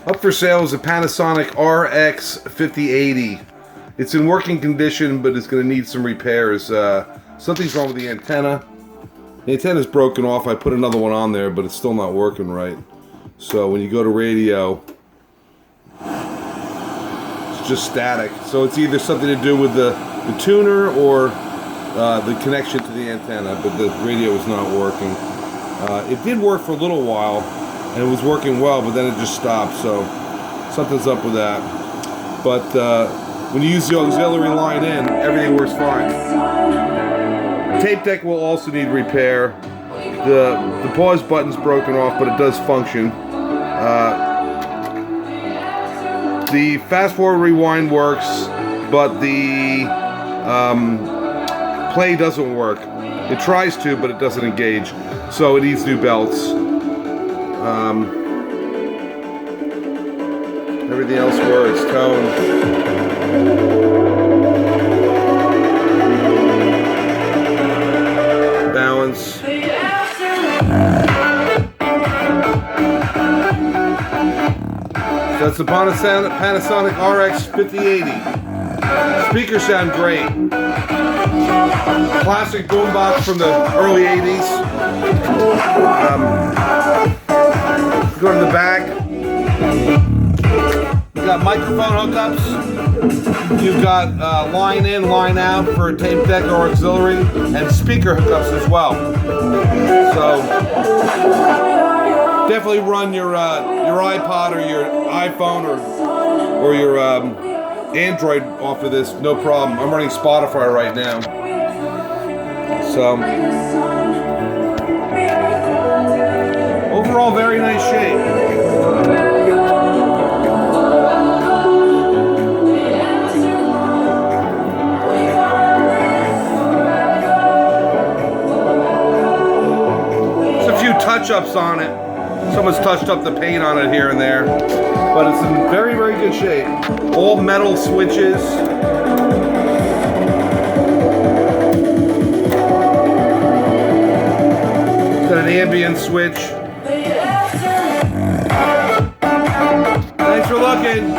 Up for sale is a Panasonic RX 5080. It's in working condition, but it's going to need some repairs. Something's wrong with the antenna. The antenna's broken off. I put another one on there, but it's still not working right. So when you go to radio, it's just static. So it's either something to do with the tuner or the connection to the antenna, but the radio is not working. It did work for a little while, and it was working well, but then it just stopped, so something's up with that. But when you use the auxiliary line in, everything works fine. Tape deck will also need repair. The pause button's broken off, but it does function. The fast forward rewind works, but the play doesn't work. It tries to, but it doesn't engage. So it needs new belts. Everything else works. Tone. Balance. So that's the Panasonic RX 5080. Speakers sound great. Classic boombox from the early 80s. Go to the back. You've got microphone hookups. You've got line in, line out for tape deck or auxiliary, and speaker hookups as well. So definitely run your iPod or your iPhone or your Android off of this, no problem. I'm running Spotify right now. So overall, very nice shape. There's a few touch-ups on it. Someone's touched up the paint on it here and there, but it's in very, very good shape. All metal switches. Got an ambient switch. Thanks for looking.